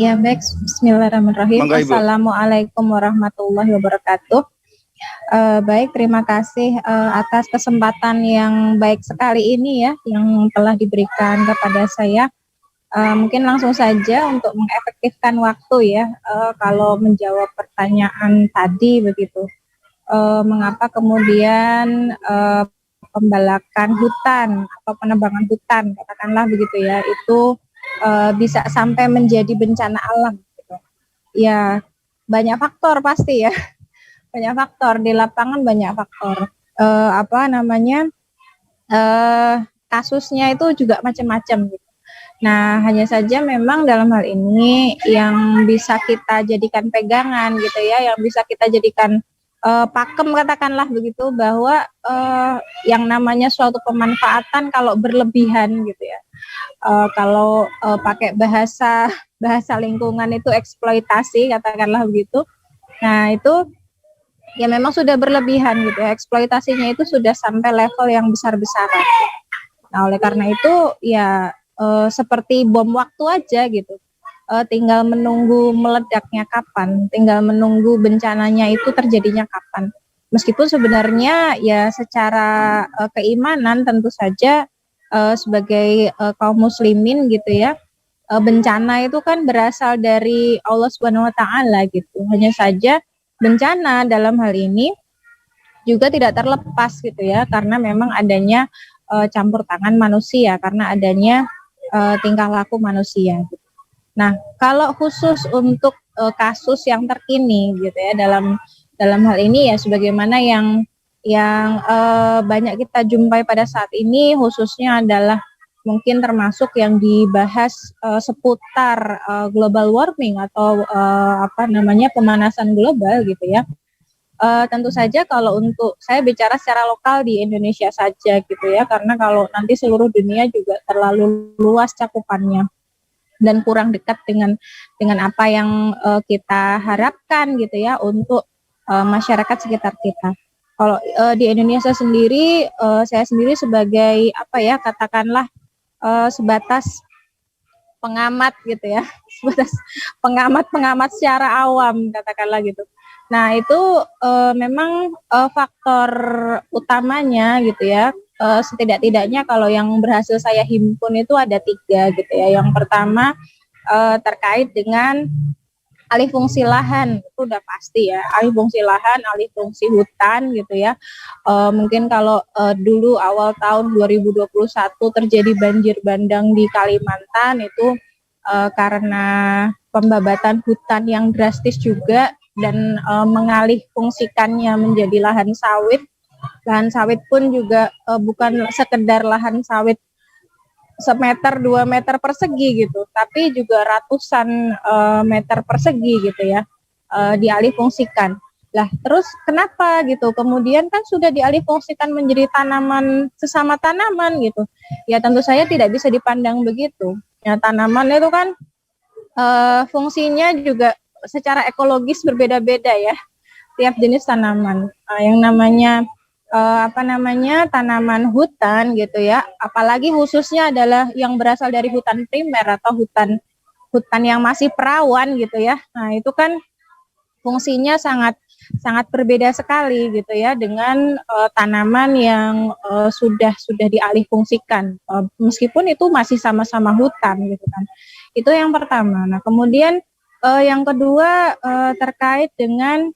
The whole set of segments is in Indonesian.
Ya, baik. Bismillahirrahmanirrahim. Monggo, Ibu. Assalamualaikum warahmatullahi wabarakatuh. Baik, terima kasih atas kesempatan yang baik sekali ini ya, yang telah diberikan kepada saya. Mungkin langsung saja untuk mengefektifkan waktu ya, kalau menjawab pertanyaan tadi begitu. Mengapa kemudian pembalakan hutan atau penebangan hutan, katakanlah begitu ya, itu bisa sampai menjadi bencana alam gitu. Ya, banyak faktor pasti ya. Banyak faktor di lapangan, banyak faktor. Kasusnya itu juga macam-macam gitu. Nah, hanya saja memang dalam hal ini yang bisa kita jadikan pegangan gitu ya, yang bisa kita jadikan pakem katakanlah begitu, bahwa yang namanya suatu pemanfaatan kalau berlebihan gitu ya. Kalau pakai bahasa lingkungan itu eksploitasi katakanlah begitu. Nah, itu ya memang sudah berlebihan gitu ya, eksploitasinya itu sudah sampai level yang besar-besaran. Nah, oleh karena itu ya seperti bom waktu aja gitu, tinggal menunggu meledaknya kapan, tinggal menunggu bencananya itu terjadinya kapan. Meskipun sebenarnya ya secara keimanan tentu saja sebagai kaum muslimin gitu ya, bencana itu kan berasal dari Allah Subhanahu wa taala gitu. Hanya saja bencana dalam hal ini juga tidak terlepas gitu ya, karena memang adanya campur tangan manusia, karena adanya tingkah laku manusia gitu. Nah, kalau khusus untuk kasus yang terkini gitu ya, dalam hal ini ya sebagaimana yang banyak kita jumpai pada saat ini, khususnya adalah mungkin termasuk yang dibahas seputar global warming atau pemanasan global gitu ya. Tentu saja kalau untuk saya bicara secara lokal di Indonesia saja gitu ya, karena kalau nanti seluruh dunia juga terlalu luas cakupannya dan kurang dekat dengan apa yang kita harapkan gitu ya untuk masyarakat sekitar kita. Kalau di Indonesia sendiri, saya sendiri sebagai katakanlah sebatas pengamat gitu ya, sebatas pengamat secara awam katakanlah gitu. Nah, itu memang faktor utamanya gitu ya, setidak-tidaknya kalau yang berhasil saya himpun itu ada 3 gitu ya. Yang pertama terkait dengan alih fungsi lahan, itu udah pasti ya, alih fungsi lahan, alih fungsi hutan gitu ya. Mungkin kalau dulu awal tahun 2021 terjadi banjir bandang di Kalimantan itu karena pembabatan hutan yang drastis juga, dan mengalih fungsikannya menjadi lahan sawit. Lahan sawit pun juga bukan sekedar lahan sawit semeter 2 meter persegi gitu, tapi juga ratusan meter persegi gitu ya, dialih fungsikan. Lah terus kenapa gitu? Kemudian kan sudah dialih fungsikan menjadi tanaman, sesama tanaman gitu. Ya tentu saya tidak bisa dipandang begitu. Ya tanaman itu kan fungsinya juga secara ekologis berbeda-beda ya, tiap jenis tanaman. Yang namanya tanaman hutan gitu ya, apalagi khususnya adalah yang berasal dari hutan primer atau hutan yang masih perawan gitu ya. Nah, itu kan fungsinya sangat berbeda sekali gitu ya dengan tanaman yang sudah dialih fungsikan, meskipun itu masih sama-sama hutan gitu kan. Itu yang pertama. Nah, kemudian yang kedua terkait dengan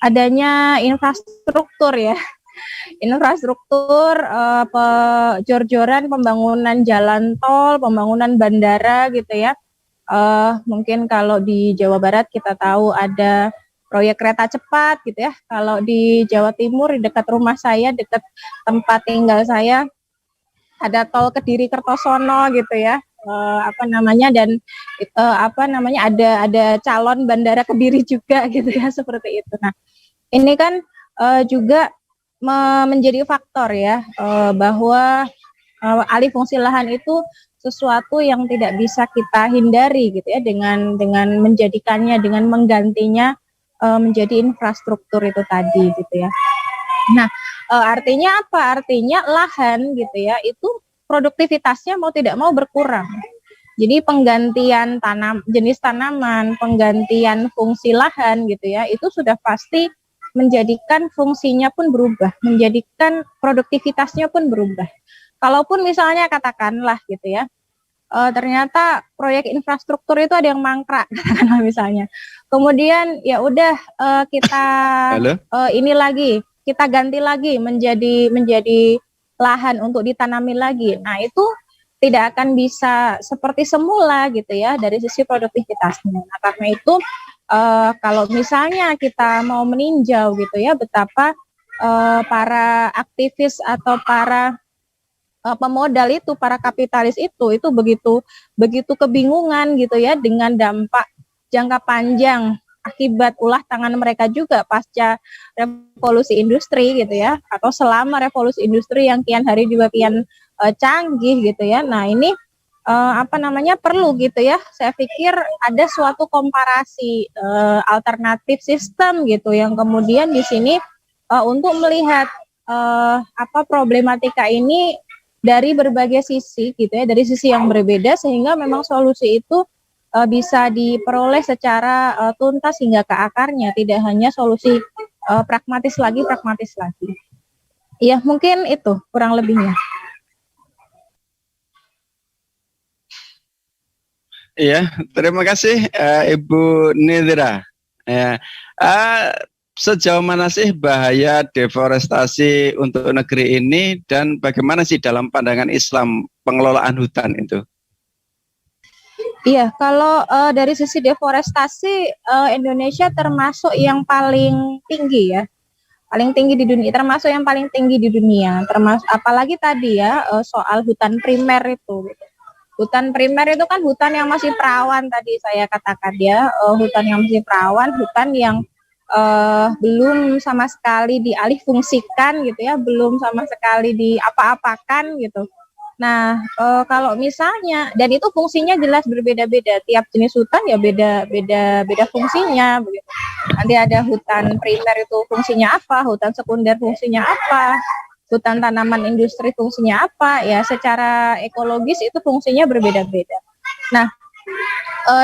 adanya infrastruktur ya, infrastruktur, jor-joran pembangunan jalan tol, pembangunan bandara gitu ya. Mungkin kalau di Jawa Barat kita tahu ada proyek kereta cepat gitu ya. Kalau di Jawa Timur di dekat rumah saya, dekat tempat tinggal saya, ada tol Kediri Kertosono gitu ya. Dan ada calon bandara Kediri juga gitu ya, seperti itu. Nah, ini kan juga menjadi faktor ya, bahwa alih fungsi lahan itu sesuatu yang tidak bisa kita hindari gitu ya, dengan menjadikannya, dengan menggantinya menjadi infrastruktur itu tadi gitu ya. Nah, artinya apa? Artinya lahan gitu ya, itu produktivitasnya mau tidak mau berkurang. Jadi penggantian jenis tanaman, penggantian fungsi lahan gitu ya, itu sudah pasti menjadikan fungsinya pun berubah, menjadikan produktivitasnya pun berubah. Kalaupun misalnya katakanlah gitu ya, ternyata proyek infrastruktur itu ada yang mangkrak, katakanlah misalnya. Kemudian ya udah kita ini lagi, kita ganti lagi menjadi lahan untuk ditanami lagi. Nah itu tidak akan bisa seperti semula gitu ya dari sisi produktivitasnya. Nah, karena itu kalau misalnya kita mau meninjau gitu ya betapa para aktivis atau para pemodal itu, para kapitalis itu begitu kebingungan gitu ya dengan dampak jangka panjang akibat ulah tangan mereka juga pasca revolusi industri gitu ya, atau selama revolusi industri yang kian hari juga kian canggih gitu ya. Nah ini perlu gitu ya. Saya pikir ada suatu komparasi alternatif sistem gitu yang kemudian di sini untuk melihat problematika ini dari berbagai sisi gitu ya, dari sisi yang berbeda sehingga memang solusi itu bisa diperoleh secara tuntas hingga ke akarnya, tidak hanya solusi pragmatis lagi. Iya, mungkin itu kurang lebihnya. Iya, terima kasih Ibu Nidra. Ya, sejauh mana sih bahaya deforestasi untuk negeri ini dan bagaimana sih dalam pandangan Islam pengelolaan hutan itu? Iya, kalau dari sisi deforestasi Indonesia termasuk yang paling tinggi ya, paling tinggi di dunia, termasuk yang paling tinggi di dunia, termasuk apalagi tadi ya soal hutan primer itu. Hutan primer itu kan hutan yang masih perawan tadi saya katakan ya, hutan yang masih perawan, hutan yang belum sama sekali dialih fungsikan gitu ya, belum sama sekali diapa-apakan gitu. Nah, kalau misalnya dan itu fungsinya jelas berbeda-beda, tiap jenis hutan ya beda fungsinya begitu. Nanti ada hutan primer itu fungsinya apa, hutan sekunder fungsinya apa, hutan tanaman industri fungsinya apa, ya secara ekologis itu fungsinya berbeda-beda. Nah,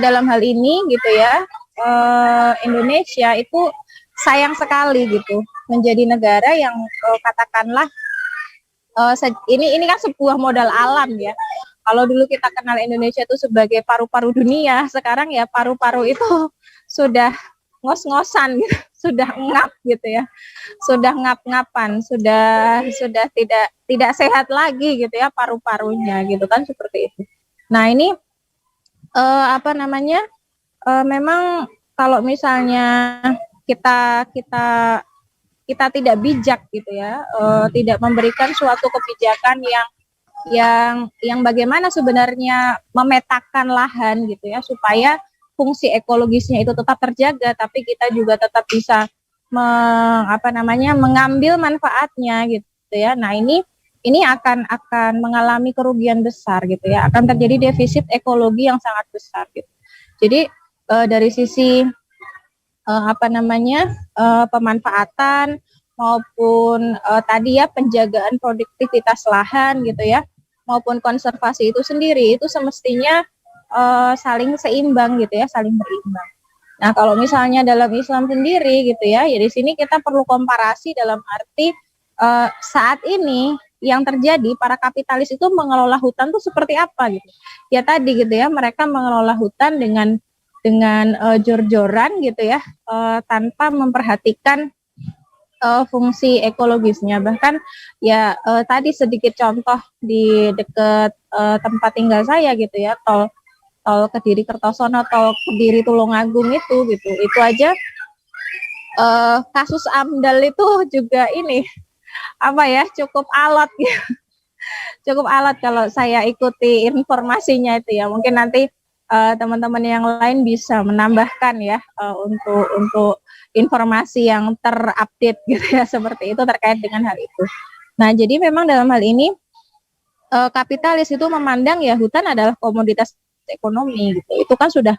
dalam hal ini gitu ya, Indonesia itu sayang sekali gitu menjadi negara yang katakanlah ini kan sebuah modal alam ya. Kalau dulu kita kenal Indonesia itu sebagai paru-paru dunia, sekarang ya paru-paru itu sudah ngos-ngosan gitu, sudah ngap gitu ya, sudah ngap-ngapan, sudah tidak sehat lagi gitu ya paru-parunya gitu kan seperti itu. Nah ini memang kalau misalnya kita tidak bijak gitu ya, tidak memberikan suatu kebijakan yang bagaimana sebenarnya memetakan lahan gitu ya supaya fungsi ekologisnya itu tetap terjaga, tapi kita juga tetap bisa mengambil manfaatnya gitu ya. Nah ini akan mengalami kerugian besar gitu ya, akan terjadi defisit ekologi yang sangat besar gitu. Jadi dari sisi pemanfaatan maupun tadi ya penjagaan produktivitas lahan gitu ya, maupun konservasi itu sendiri itu semestinya saling seimbang gitu ya, saling berimbang. Nah, kalau misalnya dalam Islam sendiri gitu ya, ya di sini kita perlu komparasi dalam arti saat ini yang terjadi para kapitalis itu mengelola hutan tuh seperti apa gitu. Ya tadi gitu ya, mereka mengelola hutan dengan jor-joran gitu ya, tanpa memperhatikan fungsi ekologisnya. Bahkan ya tadi sedikit contoh di dekat tempat tinggal saya gitu ya, tol Kediri Kertosono, tol Kediri Tulungagung itu gitu. Itu aja kasus AMDAL itu juga ini cukup alot gitu. Cukup alot kalau saya ikuti informasinya itu ya. Mungkin nanti teman-teman yang lain bisa menambahkan ya untuk informasi yang terupdate gitu ya, seperti itu terkait dengan hal itu. Nah, jadi memang dalam hal ini kapitalis itu memandang ya hutan adalah komoditas ekonomi gitu. Itu kan sudah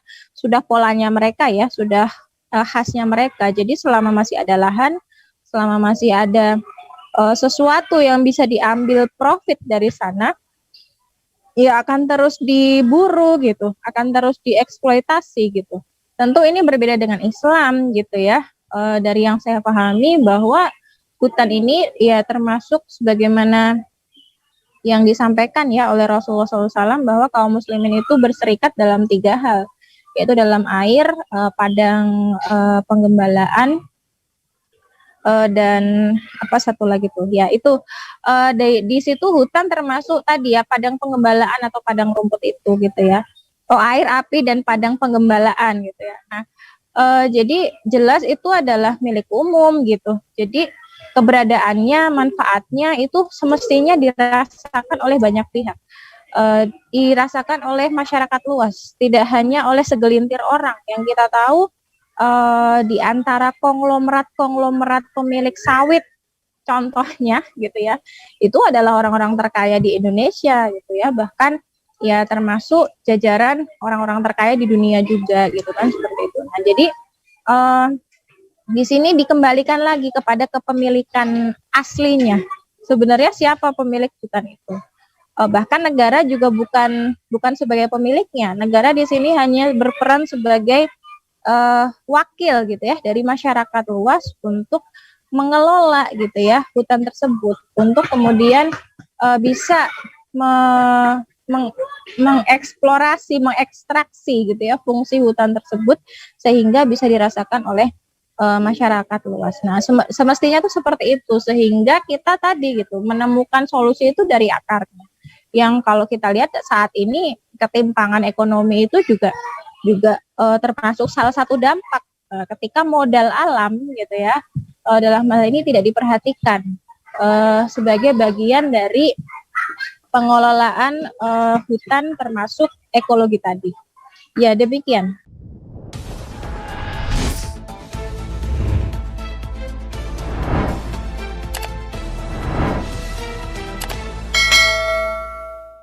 polanya mereka ya, sudah khasnya mereka. Jadi selama masih ada lahan, selama masih ada sesuatu yang bisa diambil profit dari sana, ya akan terus diburu gitu, akan terus dieksploitasi gitu. Tentu ini berbeda dengan Islam gitu ya. Dari yang saya pahami bahwa hutan ini ya termasuk sebagaimana yang disampaikan ya oleh Rasulullah SAW bahwa kaum muslimin itu berserikat dalam 3 hal, yaitu dalam air, padang penggembalaan, dan apa satu lagi tuh ya itu di situ hutan termasuk tadi ya padang penggembalaan atau padang rumput itu gitu ya. Oh, air, api, dan padang penggembalaan gitu ya. Nah, jadi jelas itu adalah milik umum gitu. Jadi keberadaannya, manfaatnya itu semestinya dirasakan oleh banyak pihak. Dirasakan oleh masyarakat luas, tidak hanya oleh segelintir orang yang kita tahu di antara konglomerat pemilik sawit contohnya gitu ya, itu adalah orang-orang terkaya di Indonesia gitu ya, bahkan ya termasuk jajaran orang-orang terkaya di dunia juga gitu kan, seperti itu. Nah, jadi di sini dikembalikan lagi kepada kepemilikan aslinya. Sebenarnya siapa pemilik hutan itu? Bahkan negara juga bukan sebagai pemiliknya. Negara di sini hanya berperan sebagai wakil gitu ya dari masyarakat luas untuk mengelola gitu ya hutan tersebut untuk kemudian bisa mengeksplorasi, mengekstraksi gitu ya fungsi hutan tersebut sehingga bisa dirasakan oleh masyarakat luas. Nah, semestinya tuh seperti itu sehingga kita tadi gitu menemukan solusi itu dari akarnya. Yang kalau kita lihat saat ini ketimpangan ekonomi itu juga termasuk salah satu dampak ketika modal alam gitu ya dalam hal ini tidak diperhatikan sebagai bagian dari pengelolaan hutan termasuk ekologi tadi. Ya, demikian.